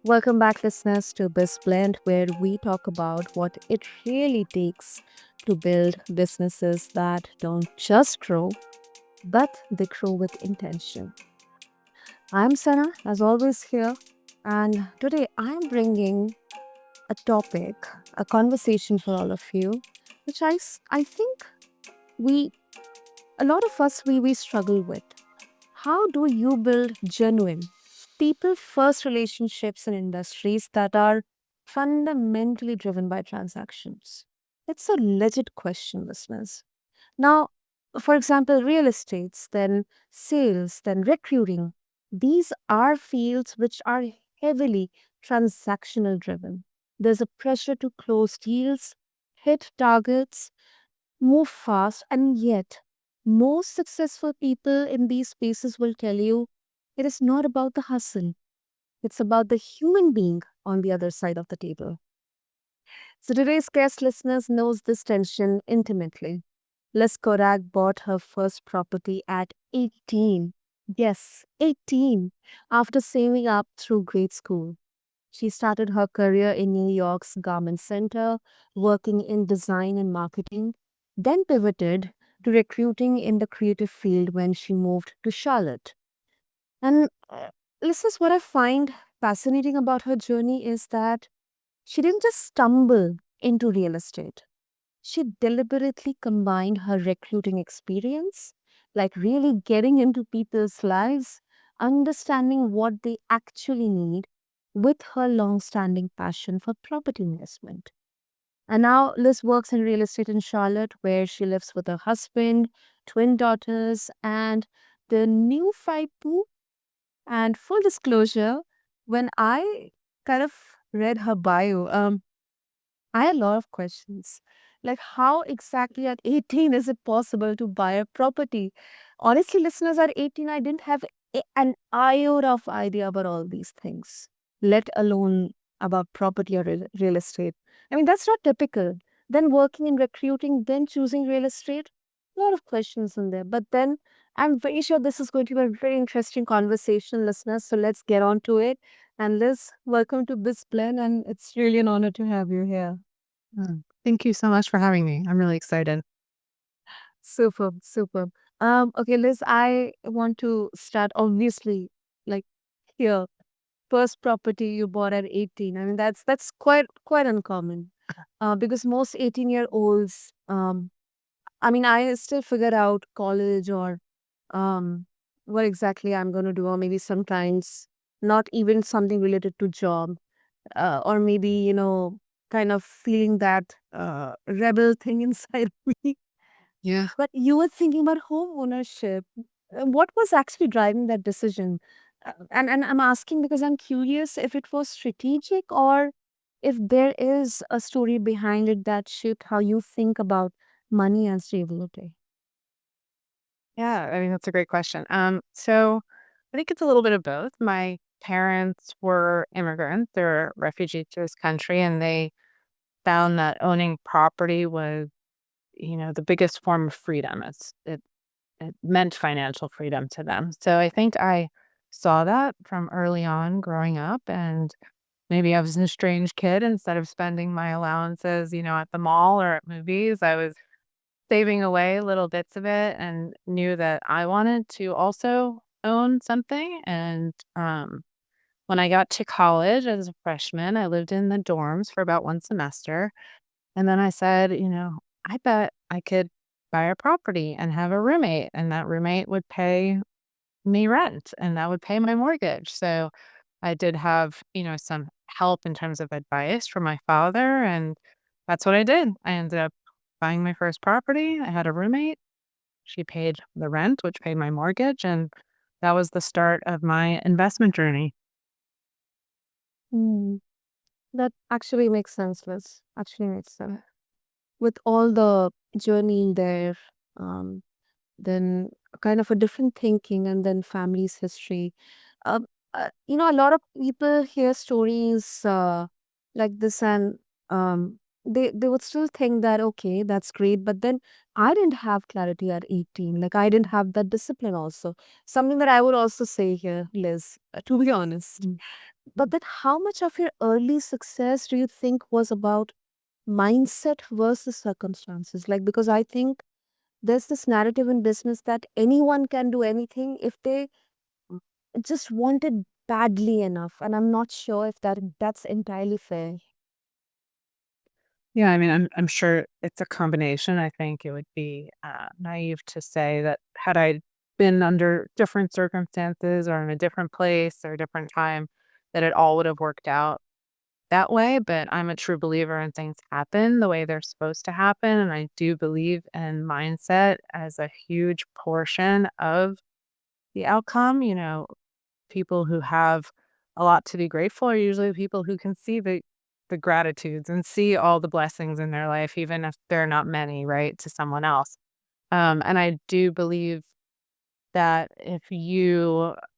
Welcome back, listeners, to BizBlend, where we talk about what it really takes to build businesses that don't just grow, but they grow with intention. I'm Sana, as always, here, and today I'm bringing a topic, a conversation for all of you, which I think we, a lot of us, we struggle with. How do you build genuine people first relationships in industries that are fundamentally driven by transactions? It's a legit question, listeners. Now, for example, real estates, then sales, then recruiting, these are fields which are heavily transactional driven. There's a pressure to close deals, hit targets, move fast, and yet most successful people in these spaces will tell you it is not about the hustle, it's about the human being on the other side of the table. So today's guest listeners knows this tension intimately. Liz Khodak bought her first property at 18. Yes, 18, after saving up through grade school. She started her career in New York's Garment Center, working in design and marketing, then pivoted to recruiting in the creative field when she moved to Charlotte. And this is what I find fascinating about her journey is that she didn't just stumble into real estate. She deliberately combined her recruiting experience, like really getting into people's lives, understanding what they actually need, with her long standing passion for property investment. And now Liz works in real estate in Charlotte, where she lives with her husband, twin daughters, and the new five poo. And full disclosure, when I kind of read her bio, I had a lot of questions. Like, how exactly at 18 is it possible to buy a property? Honestly, listeners, at 18, I didn't have an iota of idea about all these things, let alone about property or real estate. I mean, that's not typical. Then working in recruiting, then choosing real estate, a lot of questions in there. But then I'm very sure this is going to be a very interesting conversation, listeners. So let's get on to it. And Liz, welcome to BizBlend, and it's really an honor to have you here. Thank you so much for having me. I'm really excited. Superb, superb. Okay, Liz, I want to start obviously like here. First property you bought at 18. I mean, that's quite uncommon. Because most 18-year-olds, I mean, I still figure out college or what exactly I'm gonna do, or maybe sometimes not even something related to job. Or maybe, kind of feeling that rebel thing inside me. Yeah. But you were thinking about home ownership. What was actually driving that decision? And I'm asking because I'm curious if it was strategic or if there is a story behind it that shaped how you think about money and stability. Yeah, I mean, that's a great question. So I think it's a little bit of both. My parents were immigrants. They're refugees to this country, and they found that owning property was, the biggest form of freedom. It meant financial freedom to them. So I think I saw that from early on growing up, and maybe I was a strange kid. Instead of spending my allowances, at the mall or at movies, I was saving away little bits of it and knew that I wanted to also own something. And when I got to college as a freshman, I lived in the dorms for about one semester. And then I said, I bet I could buy a property and have a roommate, and that roommate would pay me rent and that would pay my mortgage. So I did have, some help in terms of advice from my father, and that's what I did. I ended up buying my first property. I had a roommate. She paid the rent, which paid my mortgage, and that was the start of my investment journey. Hmm. That actually makes sense, Liz. Actually makes sense. With all the journey there, um, then kind of a different thinking, and then family's history. Um, a lot of people hear stories like this, and they would still think that okay, that's great, but then I didn't have clarity at 18. Like I didn't have that discipline. Also, something that I would also say here, Liz, to be honest. But then how much of your early success do you think was about mindset versus circumstances? Like, because I think there's this narrative in business that anyone can do anything if they just want it badly enough. And I'm not sure if that's entirely fair. Yeah, I mean, I'm sure it's a combination. I think it would be, naive to say that had I been under different circumstances or in a different place or a different time, that it all would have worked out that way, but I'm a true believer in things happen the way they're supposed to happen, and I do believe in mindset as a huge portion of the outcome. People who have a lot to be grateful are usually people who can see the gratitudes and see all the blessings in their life, even if they're not many, right, to someone else. And I do believe that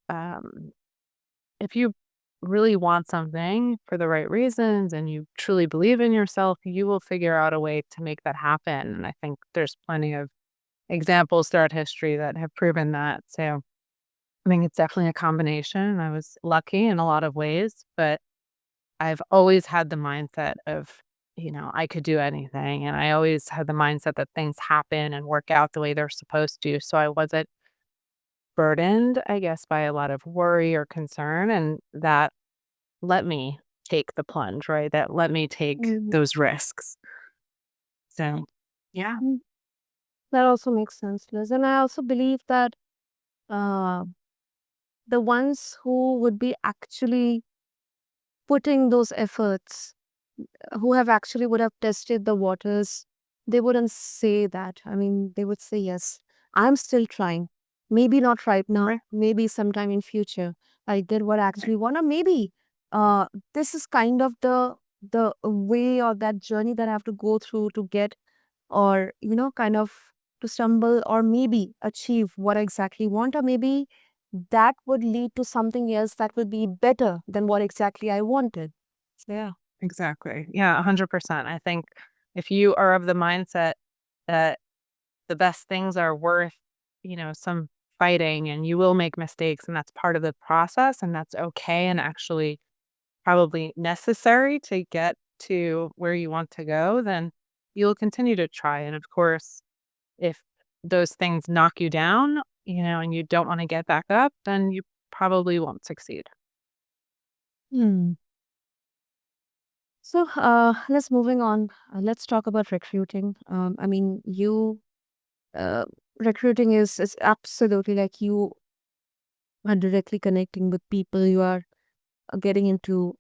um, if you really want something for the right reasons and you truly believe in yourself, you will figure out a way to make that happen. And I think there's plenty of examples throughout history that have proven that. So I think it's definitely a combination. I was lucky in a lot of ways, but I've always had the mindset of, I could do anything. And I always had the mindset that things happen and work out the way they're supposed to. So I wasn't burdened, I guess, by a lot of worry or concern. And that let me take the plunge, right? That let me take Mhm. those risks. So, yeah. Mm. That also makes sense, Liz. And I also believe that uh, the ones who would be actually putting those efforts, who have actually would have tested the waters, they wouldn't say that. I mean, they would say, yes, I'm still trying. Maybe not right now, Right. maybe sometime in future. I did what I actually want. Or maybe uh, this is kind of the way or that journey that I have to go through to get or, kind of to stumble or maybe achieve what I exactly want. Or maybe that would lead to something else that would be better than what exactly I wanted. So, yeah. Exactly. Yeah, 100%. I think if you are of the mindset that the best things are worth, some fighting and you will make mistakes and that's part of the process and that's okay and actually probably necessary to get to where you want to go, then you'll continue to try. And of course, if those things knock you down, and you don't want to get back up, then you probably won't succeed. Hmm. So let's moving on. Let's talk about recruiting. I mean, you uh, recruiting is absolutely like you are directly connecting with people. You are getting into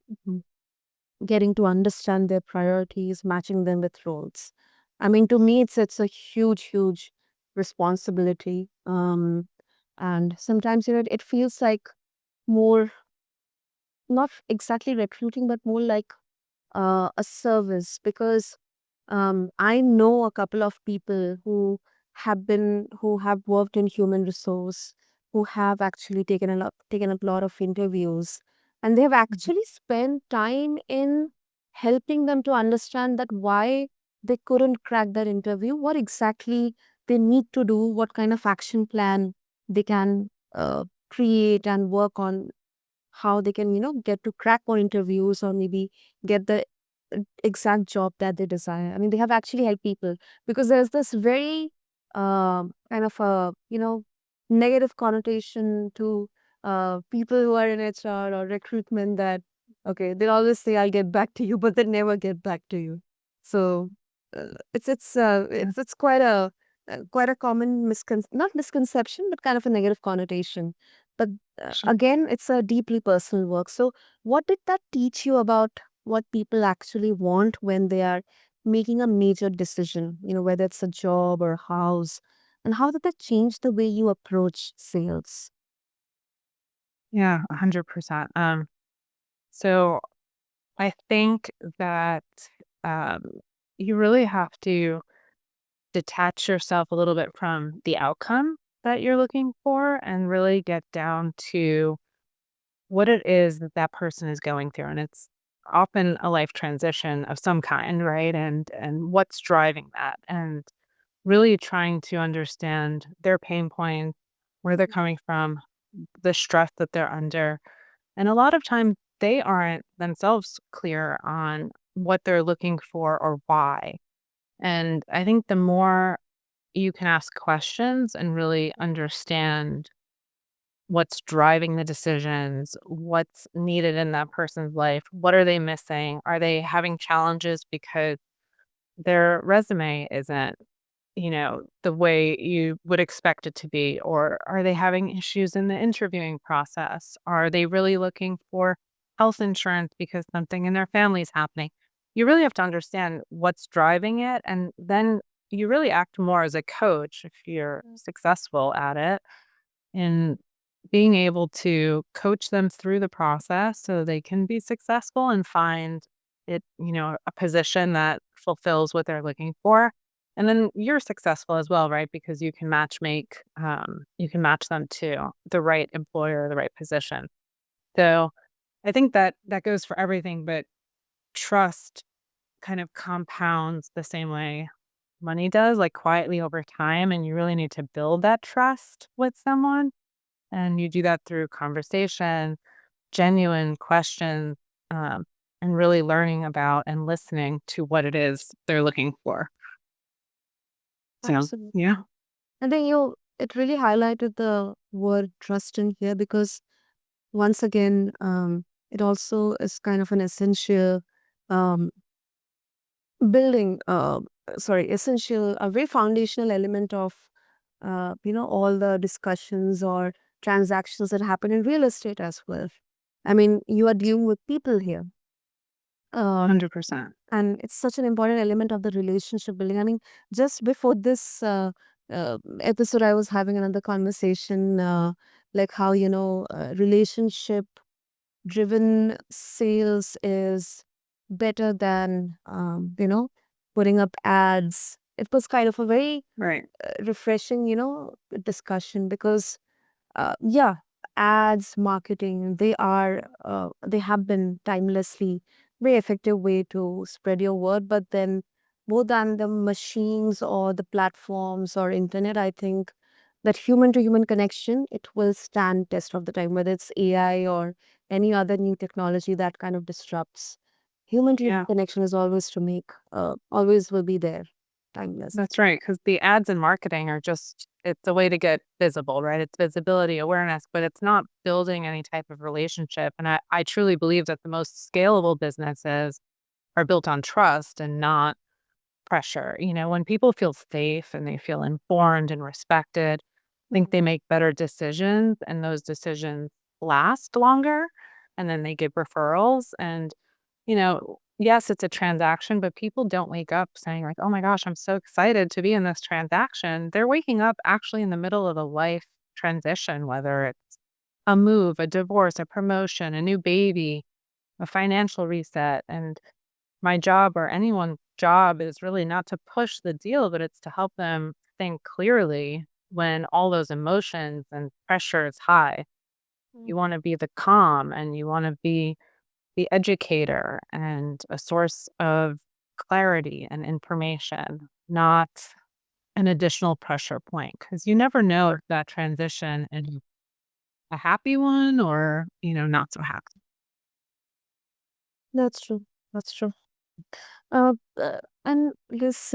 getting to understand their priorities, matching them with roles. I mean, to me, it's a huge responsibility. And sometimes it feels like more not exactly recruiting, but more like a service because I know a couple of people who have worked in human resource, who have actually taken up a lot of interviews, and they have Mhm. actually spent time in helping them to understand that why they couldn't crack that interview, what exactly they need to do, what kind of action plan they can create and work on how they can, get to crack more interviews or maybe get the exact job that they desire. I mean, they have actually helped people because there's this very kind of a, negative connotation to people who are in HR or recruitment that, okay, they always say, I'll get back to you, but they never get back to you. So Yeah, it's quite a common not misconception, but kind of a negative connotation. But sure. again, it's a deeply personal work. So, what did that teach you about what people actually want when they are making a major decision? Whether it's a job or a house, and how did that change the way you approach sales? Yeah, 100%. So I think that um, you really have to detach yourself a little bit from the outcome that you're looking for and really get down to what it is that that person is going through. And it's often a life transition of some kind, right? And what's driving that, and really trying to understand their pain points, where they're coming from, the stress that they're under. And a lot of times they aren't themselves clear on what they're looking for or why. And I think the more you can ask questions and really understand what's driving the decisions, what's needed in that person's life, what are they missing? Are they having challenges because their resume isn't, the way you would expect it to be? Or are they having issues in the interviewing process? Are they really looking for health insurance because something in their family is happening? You really have to understand what's driving it. And then you really act more as a coach if you're successful at it in being able to coach them through the process so they can be successful and find a position that fulfills what they're looking for. And then you're successful as well, right? Because you can match them to the right employer, the right position. So I think that that goes for everything, but trust kind of compounds the same way money does, like quietly over time. And you really need to build that trust with someone. And you do that through conversation, genuine questions, um, and really learning about and listening to what it is they're looking for. So, Absolutely. yeah, And then it really highlighted the word trust in here because once again, it also is kind of an essential um, building, essential, a very foundational element of, all the discussions or transactions that happen in real estate as well. I mean, you are dealing with people here. Uh, 100%. and it's such an important element of the relationship building. I mean, just before this episode, I was having another conversation, like how, relationship driven sales is better than, putting up ads. It was kind of a very Right. refreshing, discussion because yeah, ads, marketing, they have been timelessly very effective way to spread your word. But then more than the machines or the platforms or internet, I think that human to human connection, it will stand test of the time, whether it's AI or any other new technology that kind of disrupts. Human to human Yeah, connection is always to make, always will be there, timeless. that's right. Because the ads and marketing are it's a way to get visible, right? It's visibility, awareness, but it's not building any type of relationship. And I truly believe that the most scalable businesses are built on trust and not pressure. When people feel safe and they feel informed and respected, I think they make better decisions and those decisions last longer. And then they give referrals. And, yes, it's a transaction, but people don't wake up saying, like, oh my gosh, I'm so excited to be in this transaction. They're waking up actually in the middle of a life transition, whether it's a move, a divorce, a promotion, a new baby, a financial reset. And my job or anyone's job is really not to push the deal, but it's to help them think clearly when all those emotions and pressure is high. You want to be the calm and you want to be the educator and a source of clarity and information, not an additional pressure point. Because you never know if that transition is a happy one or, not so happy. That's true. That's true. And this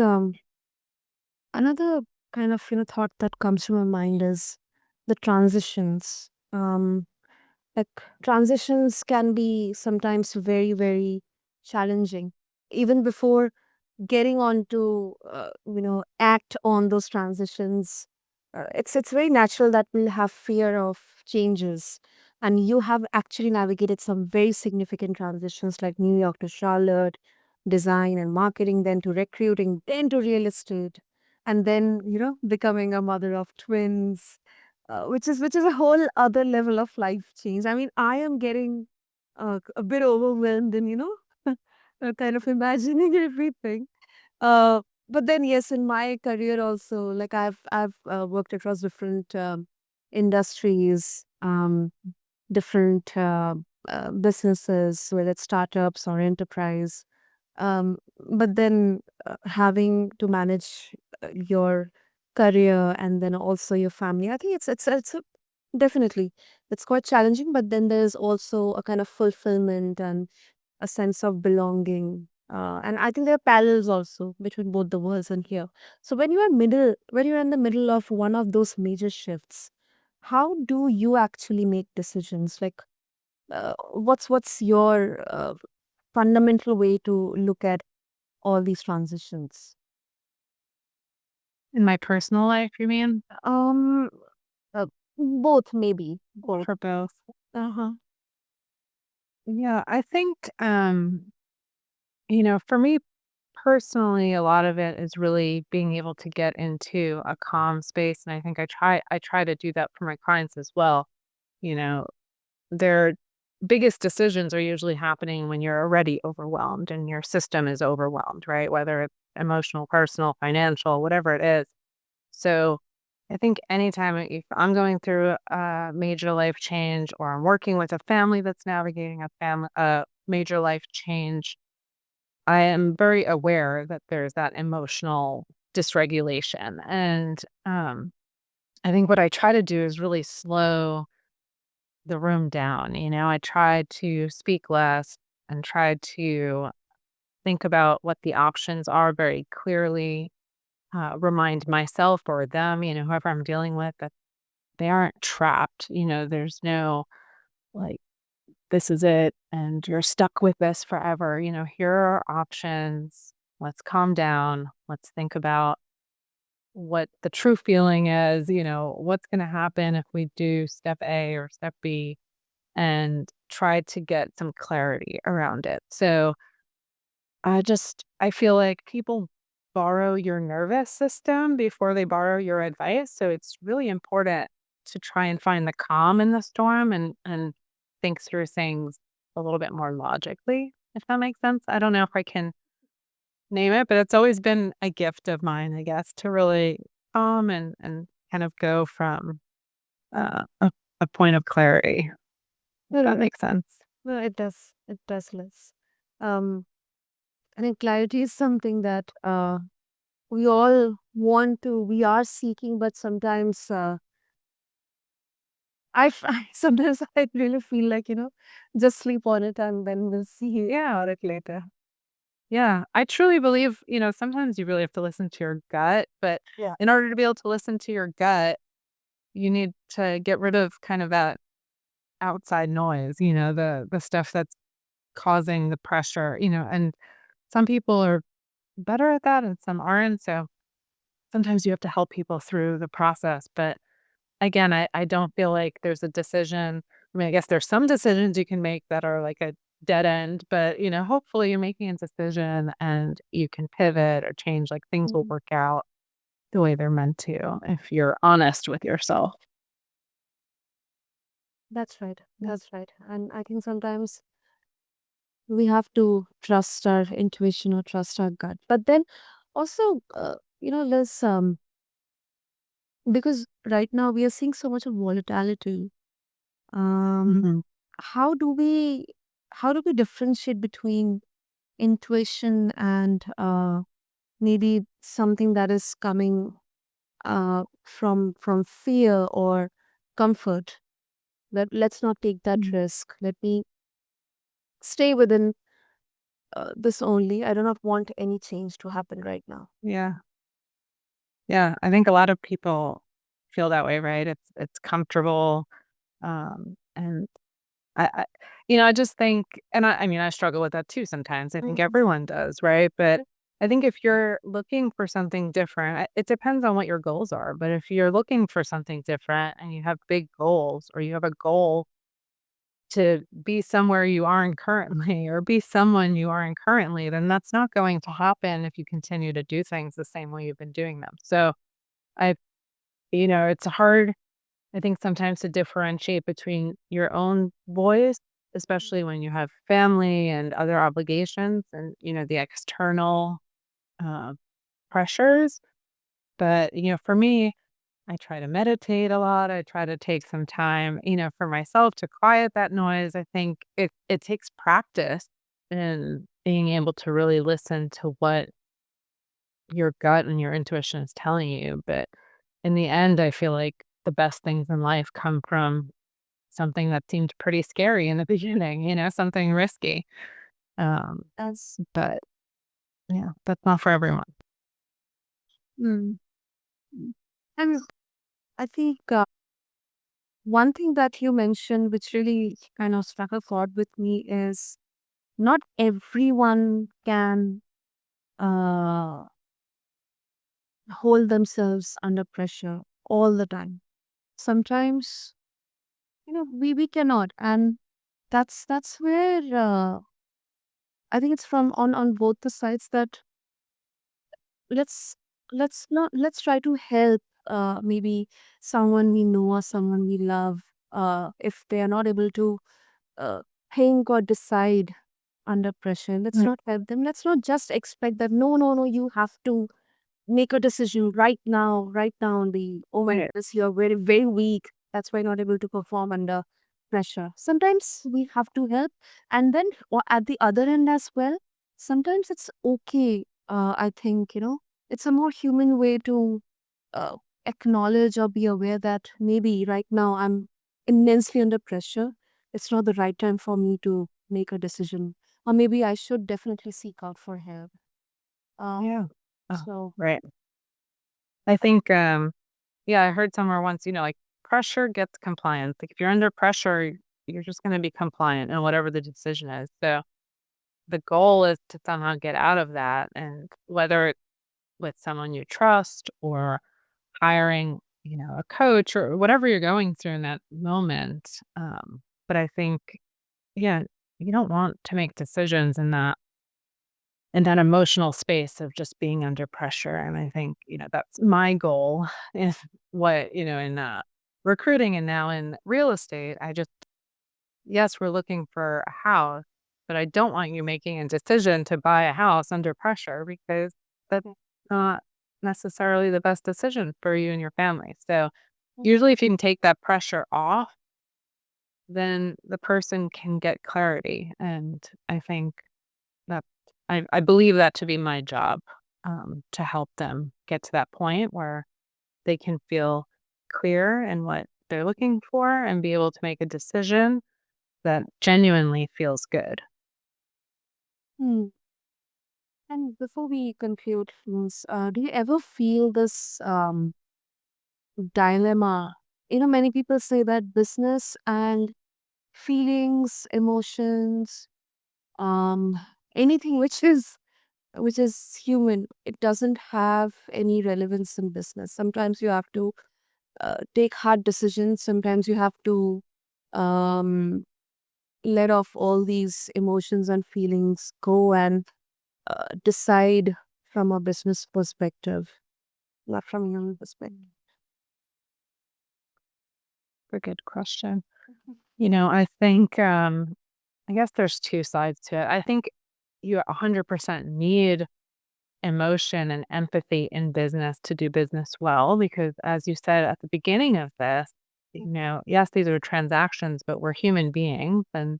another kind of thought that comes to my mind is the transitions. Like transitions can be sometimes very very challenging, even before getting on to act on those transitions. It's very natural that we'll have fear of changes, and you have actually navigated some very significant transitions like New York to Charlotte, design and marketing, then to recruiting, then to real estate, and then becoming a mother of twins, which is a whole other level of life change. I mean, I am getting a bit overwhelmed and kind of imagining everything. uh, but then yes, in my career also, like I've worked across different industries, different businesses, whether it's startups or enterprise. But then having to manage your career and then also your family, I think it's a Definitely. It's quite challenging, but then there's also a kind of fulfillment and a sense of belonging. And I think there are parallels also between both the worlds and here. So when you're in the middle of one of those major shifts, how do you actually make decisions? Like, what's your fundamental way to look at all these transitions? In my personal life, you mean? Um, uh, Both maybe both. For both. Uh huh. Yeah, I think, for me personally, a lot of it is really being able to get into a calm space, and I think I try to do that for my clients as well. You know, their biggest decisions are usually happening when you're already overwhelmed and your system is overwhelmed, right? Whether it's emotional, personal, financial, whatever it is. So I think anytime if I'm going through a major life change or I'm working with a family that's navigating a major life change, I am very aware that there's that emotional dysregulation. And I think what I try to do is really slow the room down. I try to speak less and try to think about what the options are very clearly, remind myself or them, whoever I'm dealing with, that they aren't trapped. There's no like, this is it and you're stuck with this forever. Here are options. Let's calm down. Let's think about what the true feeling is, what's going to happen if we do step A or step B, and try to get some clarity around it. So I feel like people borrow your nervous system before they borrow your advice. So it's really important to try and find the calm in the storm and think through things a little bit more logically, if that makes sense. I don't know if I can name it, but it's always been a gift of mine, I guess, to really calm and kind of go from a point of clarity, if No, no, that makes sense. no, it does. It does, Liz. Um, I think clarity is something that we all we are seeking, but sometimes sometimes I really feel like, just sleep on it and then we'll see Yeah. about it later. Yeah, I truly believe, sometimes you really have to listen to your gut, but Yeah. in order to be able to listen to your gut, you need to get rid of kind of that outside noise, the stuff that's causing the pressure, and some people are better at that and some aren't. So sometimes you have to help people through the process. But again, I don't feel like there's a decision. I mean, I guess there's some decisions you can make that are like a dead end, but hopefully you're making a decision and you can pivot or change, like things will Mhm. work out the way they're meant to if you're honest with yourself. That's right. Yeah. That's right. And I think sometimes we have to trust our intuition or trust our gut. But then also, Liz, because right now we are seeing so much of volatility. Um, Mhm. how do we how do we differentiate between intuition and maybe something that is coming from fear or comfort? Let's not take that Mm. risk. Let me stay within this only. I do not want any change to happen right now. Yeah. Yeah. I think a lot of people feel that way, right? It's comfortable. And I I just think, and I mean, I struggle with that too sometimes. I think Mhm. everyone does, right? But I think if you're looking for something different, it depends on what your goals are. But if you're looking for something different and you have big goals, or you have a goal to be somewhere you aren't currently or be someone you aren't currently, then that's not going to happen if you continue to do things the same way you've been doing them. So I, it's hard, I think, sometimes to differentiate between your own voice, especially when you have family and other obligations and, the external uh, pressures. But, for me, I try to meditate a lot. I try to take some time, for myself to quiet that noise. I think it takes practice in being able to really listen to what your gut and your intuition is telling you. But in the end, I feel like the best things in life come from something that seemed pretty scary in the beginning, something risky. Um, As but yeah, that's not for everyone. mm, mm. And I think one thing that you mentioned, which really kind of struck a chord with me, is not everyone can uh, hold themselves under pressure all the time. Sometimes, we cannot, and that's where I think it's from on both the sides that let's let's try to help maybe someone we know or someone we love if they are not able to uh, think or decide under pressure. Let's Mm, not help them. Let's not just expect that no, no, no, you have to make a decision right now and be, oh my goodness, you're very, very weak. That's why you're not able to perform under pressure. Sometimes we have to help. And then or at the other end as well, sometimes it's okay. I think, it's a more human way to uh, acknowledge or be aware that maybe right now I'm immensely under pressure. It's not the right time for me to make a decision. Or maybe I should definitely seek out for help. Uh, yeah. Oh, so, right. I think, yeah, I heard somewhere once, like pressure gets compliance. Like if you're under pressure, you're just going to be compliant in whatever the decision is. So the goal is to somehow get out of that. And whether it's with someone you trust or hiring, a coach or whatever you're going through in that moment. But I think, yeah, you don't want to make decisions in that emotional space of just being under pressure. And I think, that's my goal is what, in recruiting and now in real estate. Yes, we're looking for a house, but I don't want you making a decision to buy a house under pressure because that's not necessarily the best decision for you and your family. So usually if you can take that pressure off, then the person can get clarity. And I think that I believe that to be my job, to help them get to that point where they can feel clear in what they're looking for and be able to make a decision that genuinely feels good. hmm. And before we conclude, do you ever feel this dilemma? Many people say that business and feelings, emotions, um, anything which is human, it doesn't have any relevance in business. Sometimes you have to take hard decisions. Sometimes you have to um, let off all these emotions and feelings go and decide from a business perspective, not from a human perspective. A good question. I think, I guess there's two sides to it. I think you 100% need emotion and empathy in business to do business well because as you said at the beginning of this, yes, these are transactions, but we're human beings and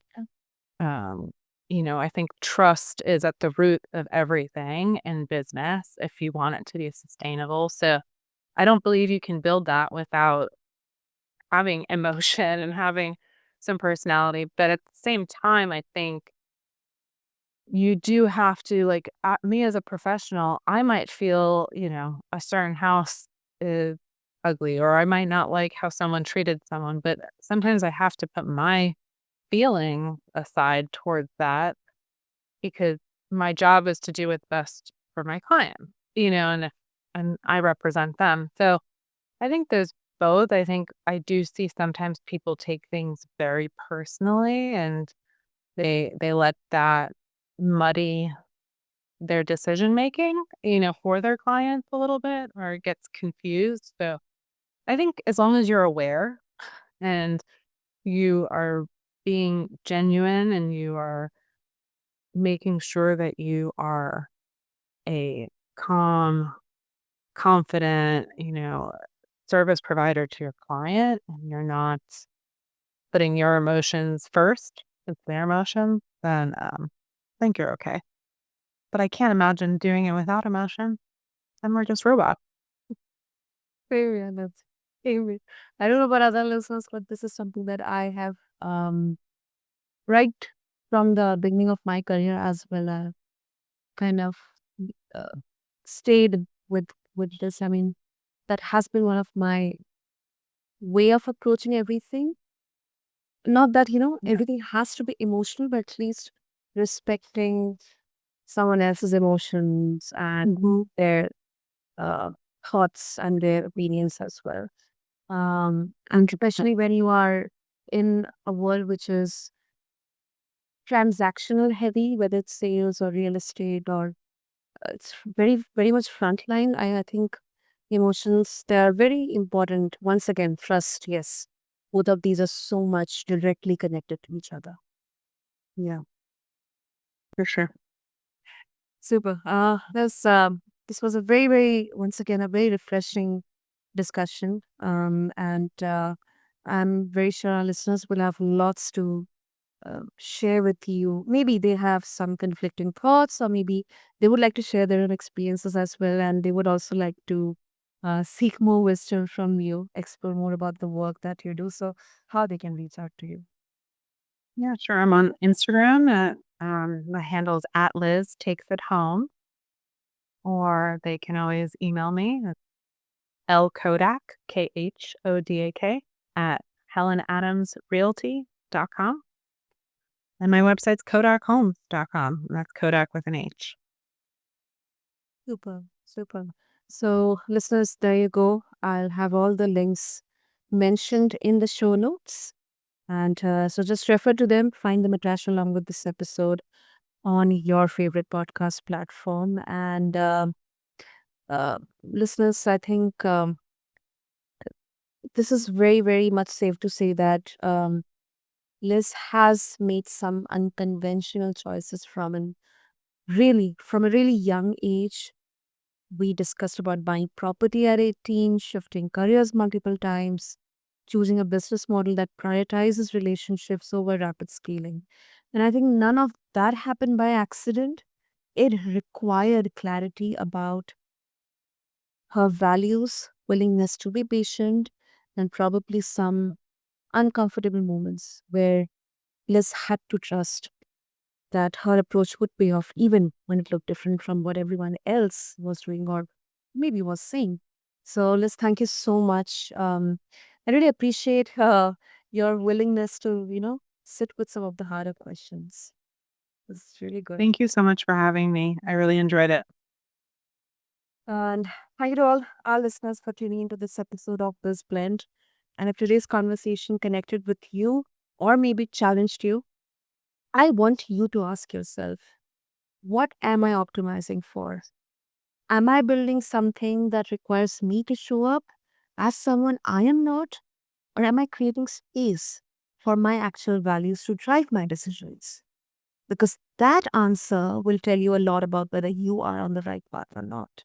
um I think trust is at the root of everything in business if you want it to be sustainable. So I don't believe you can build that without having emotion and having some personality. But at the same time, I think you do have to, like, me as a professional, I might feel, a certain house is ugly, or I might not like how someone treated someone. But sometimes I have to put my feeling aside towards that because my job is to do what's best for my client, and I represent them. So I think there's both. I think I do see sometimes people take things very personally and they let that muddy their decision making, for their clients a little bit or it gets confused. So I think as long as you're aware and you are being genuine and you are making sure that you are a calm, confident, service provider to your client and you're not putting your emotions first, it's their emotions, then, I think you're okay. But I can't imagine doing it without emotion, and we're just robots. Very well. Amen. I don't know about other listeners, but this is something that I have um right from the beginning of my career as well. Kind of uh, stayed with this. I mean, that has been one of my way of approaching everything. Not that, Yeah. everything has to be emotional, but at least respecting someone else's emotions and their uh, thoughts and their opinions as well. And 100%. especially when you are in a world which is transactional heavy, whether it's sales or real estate or it's very much frontline. I think emotions, they are very important. Once again, trust, yes. Both of these are so much directly connected to each other. Yeah. For sure. Super. This was a very once again a very refreshing discussion. And I'm very sure our listeners will have lots to share with you. Maybe they have some conflicting thoughts, or maybe they would like to share their own experiences as well, and they would also like to seek more wisdom from you, explore more about the work that you do. So, how they can reach out to you. Yeah, sure. I'm on Instagram at my handle is at Liz Takes It Home, or they can always email me at Khodak, Khodak, at helenadamsrealty.com. And my website's kodakhomes.com. That's Kodak with an H. Super, super. So, listeners, there you go. I'll have all the links mentioned in the show notes. And so just refer to them, find them attached along with this episode on your favorite podcast platform. And listeners, I think this is very much safe to say that Liz has made some unconventional choices from a really young age. We discussed about buying property at 18, shifting careers multiple times, choosing a business model that prioritizes relationships over rapid scaling. And I think none of that happened by accident. It required clarity about her values, willingness to be patient, and probably some uncomfortable moments where Liz had to trust that her approach would pay off even when it looked different from what everyone else was doing or maybe was saying. So, Liz, thank you so much. I really appreciate your willingness to, sit with some of the harder questions. It's really good. Thank you so much for having me. I really enjoyed it. And thank you to all our listeners for tuning into this episode of BizBlend. And if today's conversation connected with you or maybe challenged you, I want you to ask yourself, what am I optimizing for? Am I building something that requires me to show up as someone I am not? Or am I creating space for my actual values to drive my decisions? Because that answer will tell you a lot about whether you are on the right path or not.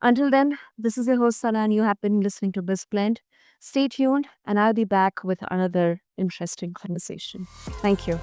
Until then, this is your host Sana, and you have been listening to BizBlend. Stay tuned, and I'll be back with another interesting conversation. Thank you.